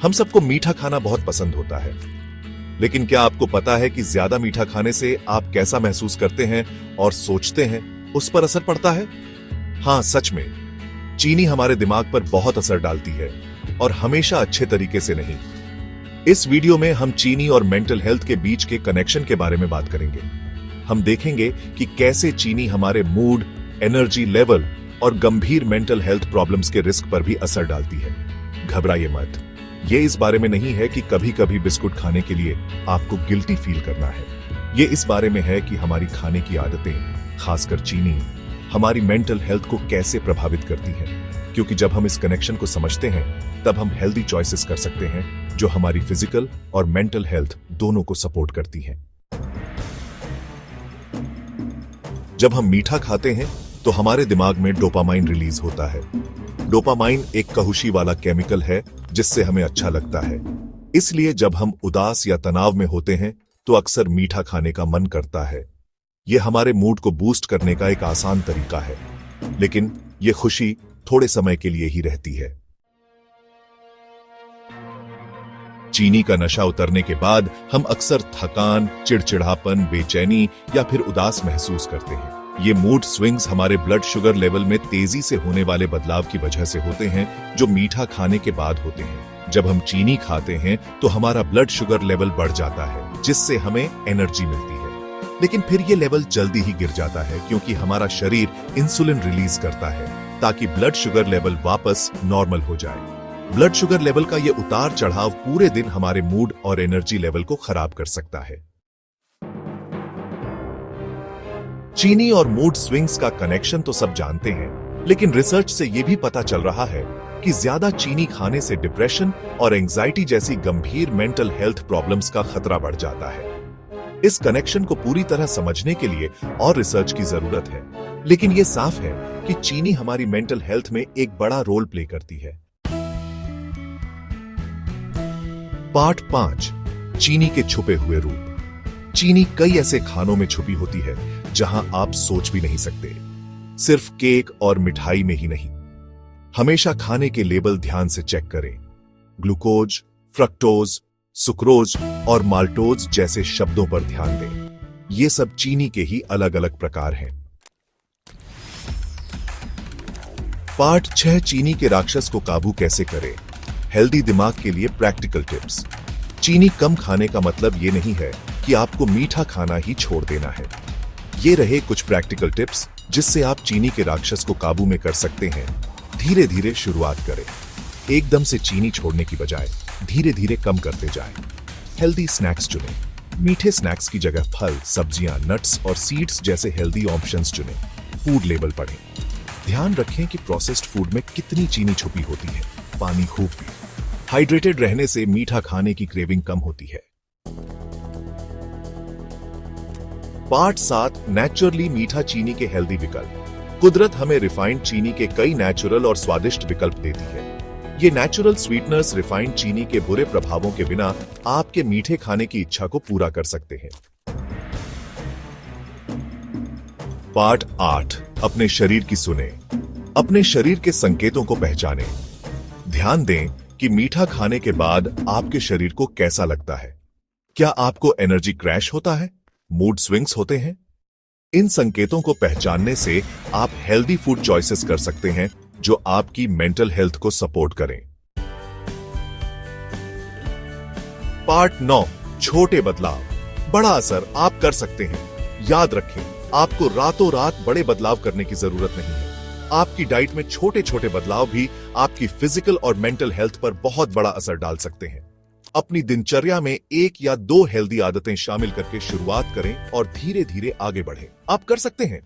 हम सबको मीठा खाना बहुत पसंद होता है, लेकिन क्या आपको पता है कि ज्यादा मीठा खाने से आप कैसा महसूस करते हैं और सोचते हैं, उस पर असर पड़ता है? हाँ, सच में चीनी हमारे दिमाग पर बहुत असर डालती है, और हमेशा अच्छे तरीके से नहीं। इस वीडियो में हम चीनी और मेंटल हेल्थ के बीच के कनेक्शन के बारे में बात करेंगे। हम देखेंगे कि कैसे चीनी हमारे मूड, एनर्जी लेवल और गंभीर मेंटल हेल्थ प्रॉब्लम्स के रिस्क पर भी असर डालती है। घबराइए मत, ये इस बारे में नहीं है कि कभी कभी बिस्कुट खाने के लिए आपको गिल्टी फील करना है। ये इस बारे में है कि हमारी खाने की आदतें, खासकर चीनी, हमारी मेंटल हेल्थ को कैसे प्रभावित करती है। क्योंकि जब हम इस कनेक्शन को समझते हैं, तब हम हेल्दी चॉइसेस कर सकते हैं जो हमारी फिजिकल और मेंटल हेल्थ दोनों को सपोर्ट करती हैं। जब हम मीठा खाते हैं तो हमारे दिमाग में डोपामाइन रिलीज होता है। डोपामाइन एक खुशी वाला केमिकल है जिससे हमें अच्छा लगता है। इसलिए जब हम उदास या तनाव में होते हैं तो अक्सर मीठा खाने का मन करता है। यह हमारे मूड को बूस्ट करने का एक आसान तरीका है, लेकिन यह खुशी थोड़े समय के लिए ही रहती है। चीनी का नशा उतरने के बाद हम अक्सर थकान, चिड़चिड़ापन, बेचैनी या फिर उदास महसूस करते हैं। ये मूड स्विंग्स हमारे ब्लड शुगर लेवल में तेजी से होने वाले बदलाव की वजह से होते हैं, जो मीठा खाने के बाद होते हैं। जब हम चीनी खाते हैं तो हमारा ब्लड शुगर लेवल बढ़ जाता है, जिससे हमें एनर्जी मिलती है। लेकिन फिर ये लेवल जल्दी ही गिर जाता है, क्योंकि हमारा शरीर इंसुलिन रिलीज करता है ताकि ब्लड शुगर लेवल वापस नॉर्मल हो जाए। ब्लड शुगर लेवल का ये उतार चढ़ाव पूरे दिन हमारे मूड और एनर्जी लेवल को खराब कर सकता है। चीनी और मूड स्विंग्स का कनेक्शन तो सब जानते हैं, लेकिन रिसर्च से यह भी पता चल रहा है कि ज्यादा चीनी खाने से डिप्रेशन और एंजाइटी जैसी गंभीर मेंटल हेल्थ प्रॉब्लम्स का खतरा बढ़ जाता है। इस कनेक्शन को पूरी तरह समझने के लिए और रिसर्च की जरूरत है, लेकिन यह साफ है कि चीनी हमारी मेंटल हेल्थ में एक बड़ा रोल प्ले करती है। पार्ट 5, चीनी के छुपे हुए रूप। चीनी कई ऐसे खानों में छुपी होती है जहां आप सोच भी नहीं सकते। सिर्फ केक और मिठाई में ही नहीं, हमेशा खाने के लेबल ध्यान से चेक करें। ग्लूकोज, फ्रक्टोज, सुक्रोज और माल्टोज जैसे शब्दों पर ध्यान दें। ये सब चीनी के ही अलग अलग प्रकार हैं। पार्ट 6, चीनी के राक्षस को काबू कैसे करें। हेल्दी दिमाग के लिए प्रैक्टिकल टिप्स। चीनी कम खाने का मतलब ये नहीं है कि आपको मीठा खाना ही छोड़ देना है। ये रहे कुछ प्रैक्टिकल टिप्स जिससे आप चीनी के राक्षस को काबू में कर सकते हैं। धीरे धीरे शुरुआत करें। एकदम से चीनी छोड़ने की बजाय धीरे धीरे कम करते जाएं। हेल्दी स्नैक्स चुनें। मीठे स्नैक्स की जगह फल, सब्जियां, नट्स और सीड्स जैसे हेल्दी ऑप्शंस चुनें। फूड लेबल पढ़ें। ध्यान रखें कि प्रोसेस्ड फूड में कितनी चीनी छुपी होती है। पानी खूब पिएं। हाइड्रेटेड रहने से मीठा खाने की क्रेविंग कम होती है। पार्ट 7, नेचुरली मीठा चीनी के हेल्दी विकल्प। कुदरत हमें रिफाइंड चीनी के कई नेचुरल और स्वादिष्ट विकल्प देती है। ये नेचुरल स्वीटनर्स रिफाइंड चीनी के बुरे प्रभावों के बिना आपके मीठे खाने की इच्छा को पूरा कर सकते हैं। पार्ट 8, अपने शरीर की सुने। अपने शरीर के संकेतों को पहचानें। ध्यान दें कि मीठा खाने के बाद आपके शरीर को कैसा लगता है। क्या आपको एनर्जी क्रैश होता है? मूड स्विंग्स होते हैं? इन संकेतों को पहचानने से आप हेल्दी फूड चॉइसेस कर सकते हैं जो आपकी मेंटल हेल्थ को सपोर्ट करें। पार्ट 9, छोटे बदलाव, बड़ा असर आप कर सकते हैं। याद रखें, आपको रातों रात बड़े बदलाव करने की जरूरत नहीं है। आपकी डाइट में छोटे छोटे बदलाव भी आपकी फिजिकल और मेंटल हेल्थ पर बहुत बड़ा असर डाल सकते हैं। अपनी दिनचर्या में 1 या 2 हेल्दी आदतें शामिल करके शुरुआत करें और धीरे धीरे आगे बढ़ें। आप कर सकते हैं।